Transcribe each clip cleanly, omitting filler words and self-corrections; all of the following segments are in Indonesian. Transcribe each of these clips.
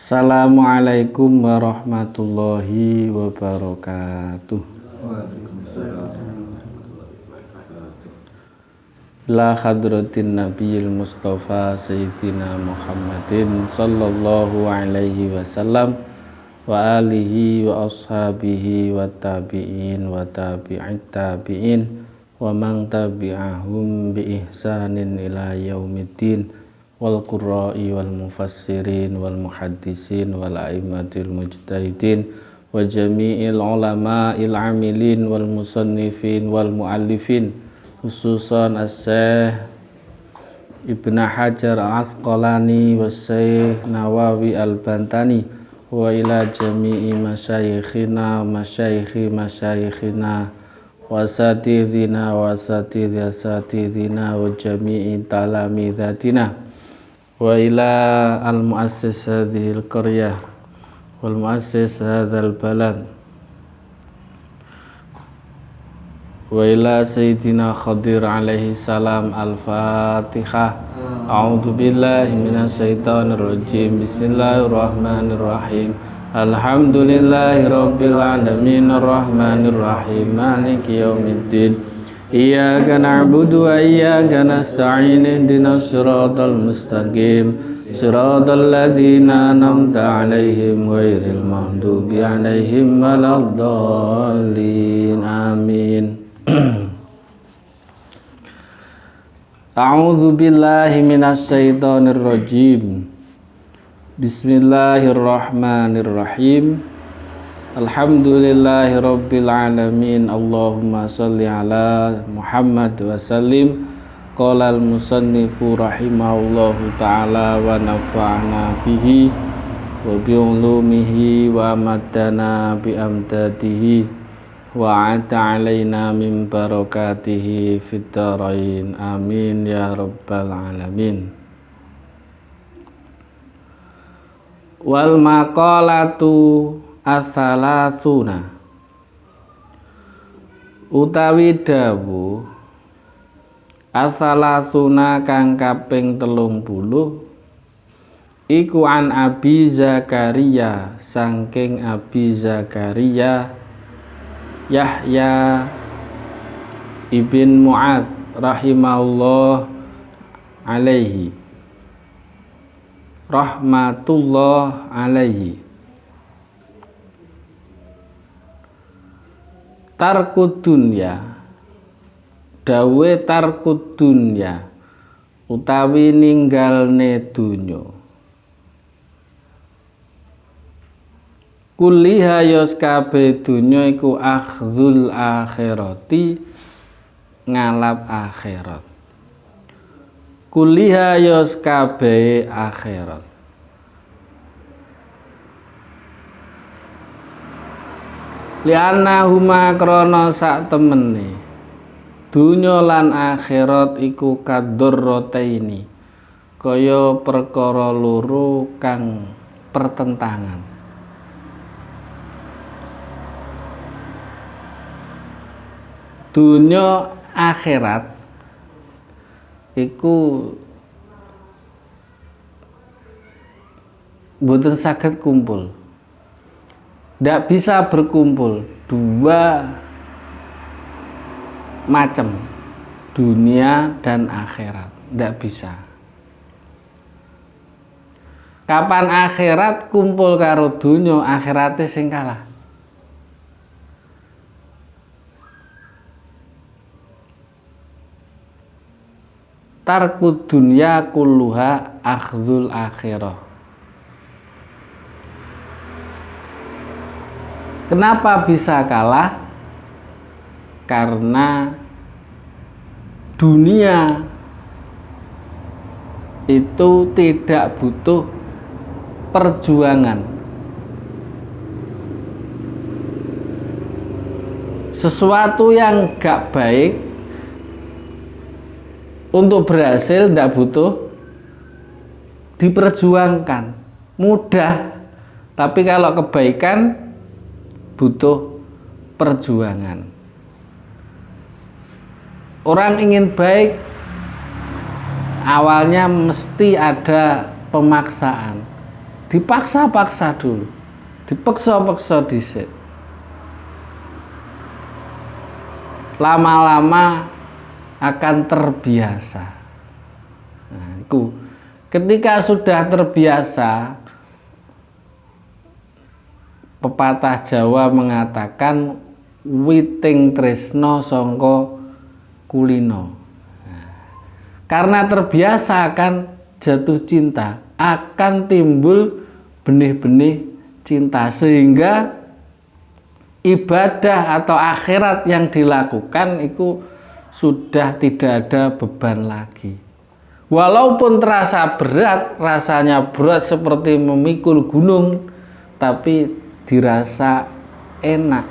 Assalamualaikum warahmatullahi wabarakatuh. La hadratin nabiyil mustafa sayyidina Muhammadin sallallahu alaihi wasallam wa alihi wa ashabihi wa tabi'in wa tabi'it tabi'in wa man tabi'ahum bi ihsanin ila yaumiddin wal qurra'i wal mufassirin wal muhaddisin wal a'immatil mujtahidin wa jami'il ulama'il amilin wal musannifin wal muallifin khususan as-Syekh Ibnu Hajar al-Asqalani wa Syekh Nawawi al-Bantani wa ila jami'i masyayikhina masyayikhi masyayikhina wa asatidhina wa asatidhina wa jami'i talamidhatina wa ila al-muassis hadhil qaryah wal muassis hadzal balad wa ila sayyidina Khadir alaihi salam. Al-Fatihah. A'udzu billahi minasy syaithanir rajim. Bismillahirrahmanirrahim. Alhamdulillahi rabbil alamin arrahmanir rahim maliki yaumiddin. Iyyaka na'budu wa iyyaka nasta'in ihdinas siratal mustaqim siratal ladzina an'amta 'alaihim ghairil maghdubi 'alaihim waladdallin. Amin. A'udzu billahi minasy syaithanir rajim. Bismillahirrahmanirrahim. Alhamdulillahi rabbil alamin. Allahumma shalli ala Muhammad wa sallim. Qala al-musannifu rahimahullahu ta'ala wa nafa'na bihi wa bi ulumihi wa amadana bi amdadihi wa ata alaina min barakatihi fid dharain. Amin ya rabbal alamin. Wal maqalatu atsalatsuna utawi dawuh atsalatsuna kang kaping 30 iku an Abi Zakaria saking Abi Zakaria Yahya ibn Mu'ad rahimahullah alaihi rahmatullah alaihi. Tarkud dunya dawe tarkud dunya utawi ninggalne dunya kulliha yos kabeh dunya iku akhdhul akhirati ngalap akhirat. Kulliha yos kabeh akhirat. Lianna huma krana sak temene dunya lan akhirat iku kadurrataini kaya perkara loro kang pertentangan. Dunya akhirat iku boten saged kumpul. Tidak bisa berkumpul dua macam, dunia dan akhirat. Tidak bisa. Kapan akhirat kumpul karo dunia, akhiratnya sing kalah. Tarkud dunya kulluha akhdhul akhirah. Kenapa bisa kalah? Karena dunia itu tidak butuh perjuangan. Sesuatu yang gak baik untuk berhasil tidak butuh diperjuangkan, mudah. Tapi kalau kebaikan butuh perjuangan. Orang ingin baik awalnya mesti ada pemaksaan. dipaksa-paksa dulu, dipeksa-peksa dhisik. Lama-lama akan terbiasa. Nah, itu ketika sudah terbiasa, pepatah Jawa mengatakan witing tresno sangka kulino. Nah, karena terbiasa akan jatuh cinta, akan timbul benih-benih cinta, sehingga ibadah atau akhirat yang dilakukan itu sudah tidak ada beban lagi. Walaupun terasa berat, rasanya berat seperti memikul gunung, tapi dirasa enak.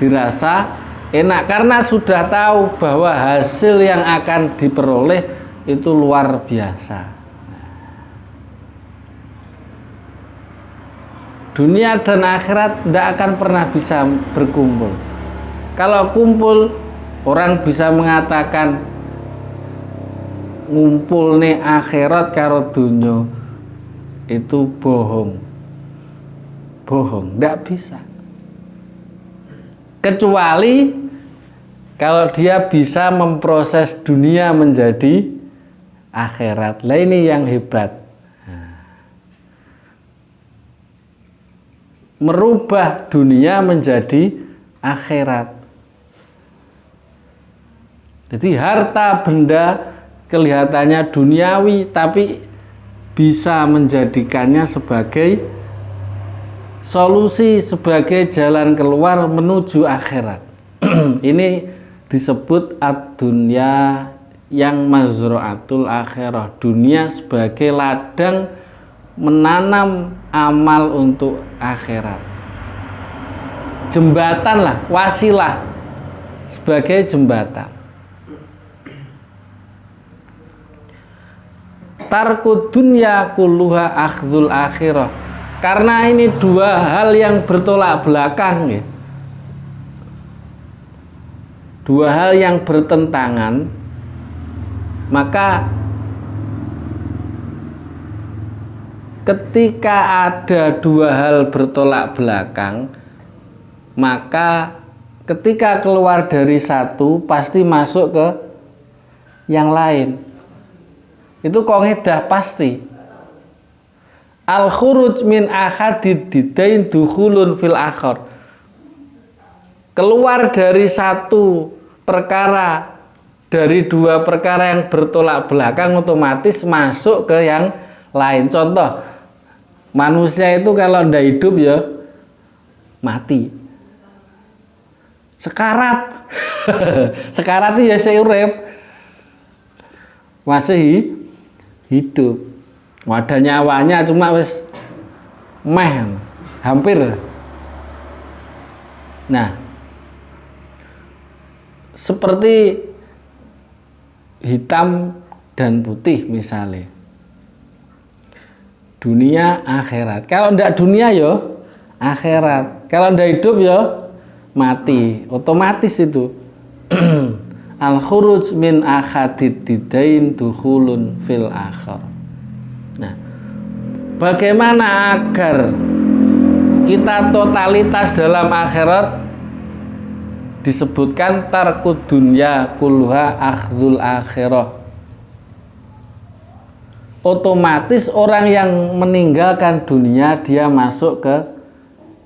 Dirasa enak karena sudah tahu bahwa hasil yang akan diperoleh itu luar biasa. Dunia dan akhirat tidak akan pernah bisa berkumpul. Kalau kumpul, orang bisa mengatakan ngumpul nih akhirat karo dunia, itu bohong. Bohong, tidak bisa. Kecuali kalau dia bisa memproses dunia menjadi akhirat. Lah ini yang hebat. Merubah dunia menjadi akhirat. Jadi harta benda kelihatannya duniawi, tapi bisa menjadikannya sebagai solusi, sebagai jalan keluar menuju akhirat. Ini disebut ad-dunya yang mazra'atul akhirah. Dunia sebagai ladang menanam amal untuk akhirat. Jembatan lah, wasilah sebagai jembatan. Tarkud dunya kulluha akhdul akhirah. Karena ini dua hal yang bertolak belakang ya. Dua hal yang bertentangan, maka ketika ada dua hal bertolak belakang, maka ketika keluar dari satu pasti masuk ke yang lain. Itu kaidah pasti. Al-khuruj min ahadid didain dukhulun fil akhar. Keluar dari satu perkara, dari dua perkara yang bertolak belakang, otomatis masuk ke yang lain. Contoh, manusia itu kalau ndak hidup ya mati. Sekarat. Sekarat itu ya seurep. Masih hidup. Wadah nyawanya cuma wis hampir. Nah, seperti hitam dan putih misalnya. Dunia akhirat. Kalau ndak dunia yo akhirat. Kalau ndak hidup yo mati. Otomatis itu. Al-khuruj min ahadid didain dukhulun fil akhar. Nah, bagaimana agar kita totalitas dalam akhirat? Disebutkan tarkud dunya kulluha akhdul akhirah. Otomatis orang yang meninggalkan dunia dia masuk ke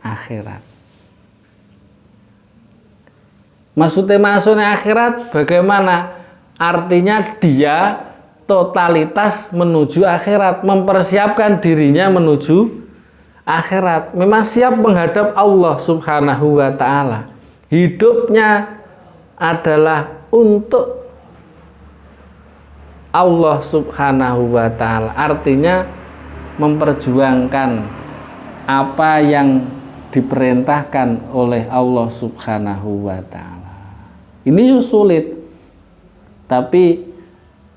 akhirat. Maksudnya masuknya akhirat bagaimana? Artinya dia totalitas menuju akhirat, mempersiapkan dirinya menuju akhirat. Memang siap menghadap Allah Subhanahu wa ta'ala. Hidupnya adalah untuk Allah Subhanahu wa ta'ala. Artinya memperjuangkan apa yang diperintahkan oleh Allah Subhanahu wa ta'ala. Ini sulit, tapi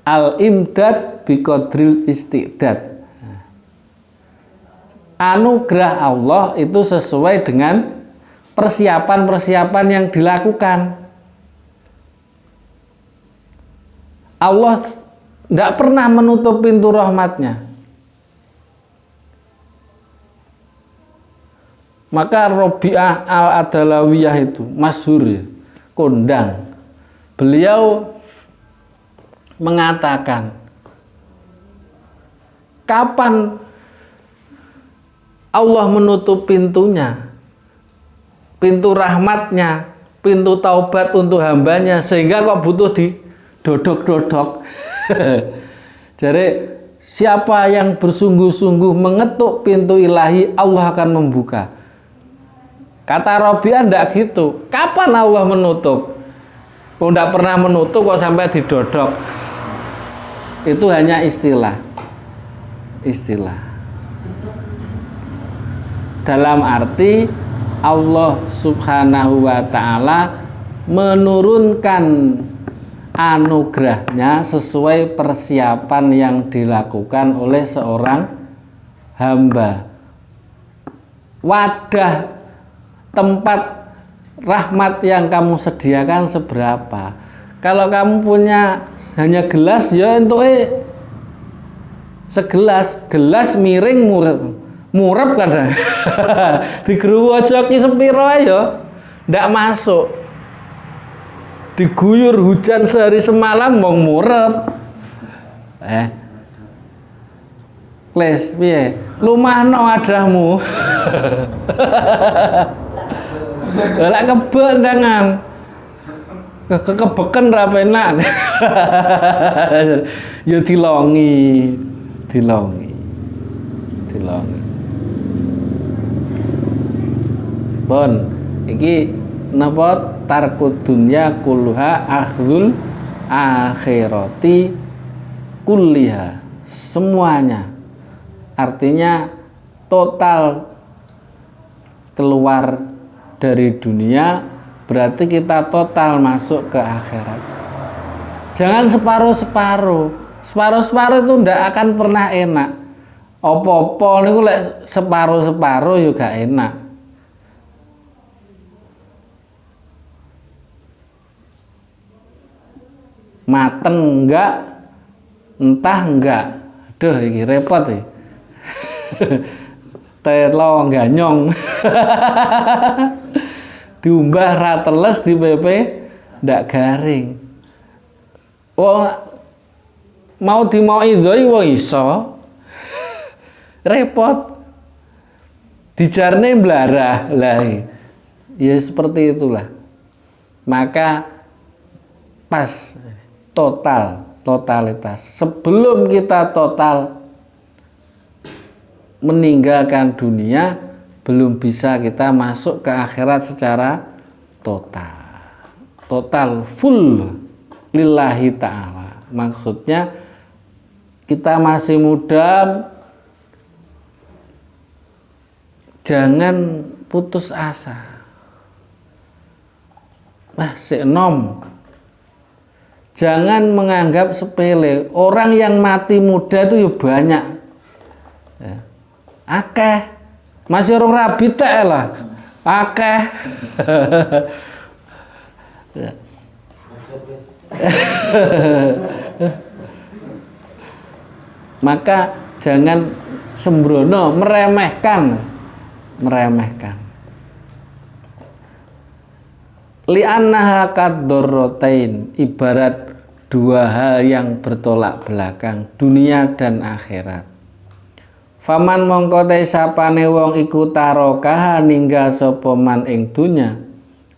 al-imdad biqadril istidad. Anugerah Allah itu sesuai dengan persiapan-persiapan yang dilakukan. Allah tidak pernah menutup pintu rahmatnya. Maka Robi'ah Al-Adalawiyah itu masyhur ya, kondang. Beliau mengatakan, kapan Allah menutup pintunya, pintu rahmatnya, pintu taubat untuk hambanya, sehingga kok butuh didodok-dodok. Jadi siapa yang bersungguh-sungguh mengetuk pintu ilahi, Allah akan membuka. Kata Robi'ah ndak gitu. Kapan Allah menutup? Kok ndak pernah menutup kok sampai didodok? Itu hanya istilah. Istilah. Dalam arti Allah Subhanahu wa ta'ala menurunkan anugerahnya sesuai persiapan yang dilakukan oleh seorang hamba. Wadah tempat rahmat yang kamu sediakan seberapa? Kalau kamu punya hanya gelas, ya untuk segelas, gelas miring murep kadang. Digeruwojoki sepiro ya ndak masuk. Diguyur hujan sehari semalam mau murep. Les piye? Lumahno adahmu. Lek kebek ndangan. Kebeken ra penak. Ya dilongi. Bon, iki napa tarkud dunya kulluha akhdul akhirati kulliha. Semuanya. Artinya total keluar dari dunia berarti kita total masuk ke akhirat. Jangan separuh-separuh. Separuh-separuh itu ndak akan pernah enak. Apa-apa niku lek separuh-separuh yo gak enak. Mateng enggak, entah enggak. Aduh iki repot iki. Telo ganyong. Diumbah ra teles di PP ndak garing. Wong mau dimauidhoi wong iso. Repot. Dijarne blarah. Lah ya seperti itulah. Maka pas totalitas. Sebelum kita total meninggalkan dunia, belum bisa kita masuk ke akhirat secara total full lillahi ta'ala. Maksudnya kita masih muda, jangan putus asa. Masih enom. Jangan menganggap sepele. Orang yang mati muda itu ya banyak. Ya. Akeh. Masih orang rabi tak lah. Akeh. Ya. Maka jangan sembrono, meremehkan. Li'annaha kaddarratain, ibarat dua hal yang bertolak belakang, dunia dan akhirat. Faman mongko te sapane wong iku tarokaha ninggal sapa man ing dunya,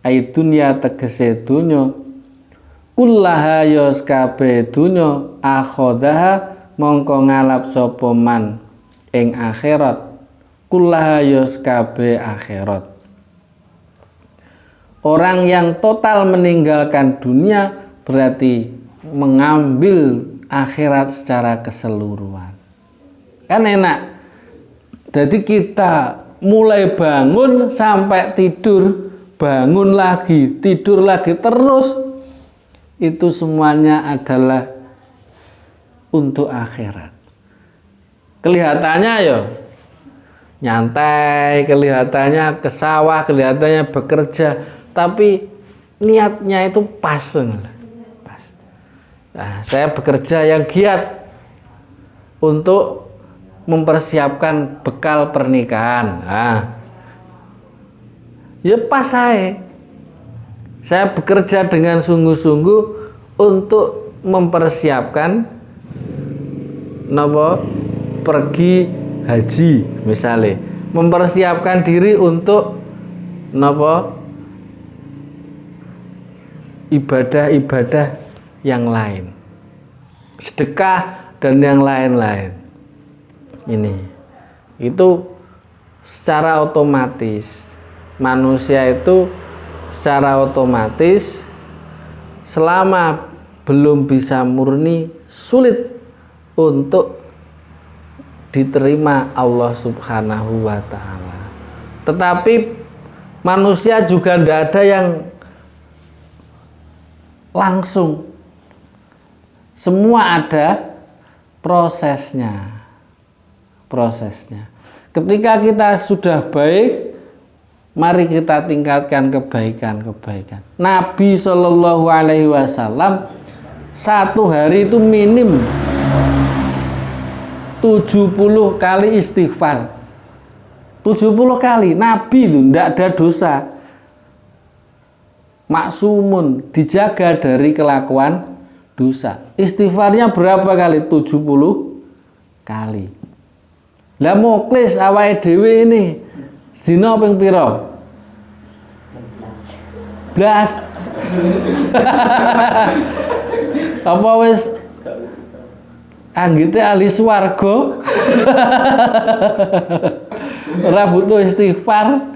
ai dunya tegese dunya, kullaha yos kabeh dunya, akhodaha mongko ngalap sapa man ing akhirat, kullaha yos kabeh akhirat. Orang yang total meninggalkan dunia berarti mengambil akhirat secara keseluruhan. Kan enak. Jadi kita mulai bangun sampai tidur, bangun lagi, tidur lagi terus. Itu semuanya adalah untuk akhirat. Kelihatannya ya nyantai, kelihatannya ke sawah, kelihatannya bekerja, tapi niatnya itu pas. Nah, saya bekerja yang giat untuk mempersiapkan bekal pernikahan. Nah, Ya pas saya bekerja dengan sungguh-sungguh untuk mempersiapkan napa pergi haji misalnya, mempersiapkan diri untuk napa ibadah-ibadah yang lain, sedekah dan yang lain-lain. Ini itu secara otomatis manusia itu secara otomatis selama belum bisa murni sulit untuk diterima Allah Subhanahu wa ta'ala. Tetapi manusia juga tidak ada yang langsung, semua ada prosesnya. Ketika kita sudah baik, mari kita tingkatkan kebaikan. Nabi Shallallahu Alaihi Wasallam satu hari itu minim 70 kali istighfar. 70 kali. Nabi itu tidak ada dosa, maksumun, dijaga dari kelakuan dosa. Istighfarnya berapa kali? 70 kali. Lah muklis awake dhewe ini sedina ping pira? 11. Apa wis anggite ahli swarga? Ora butuh istighfar.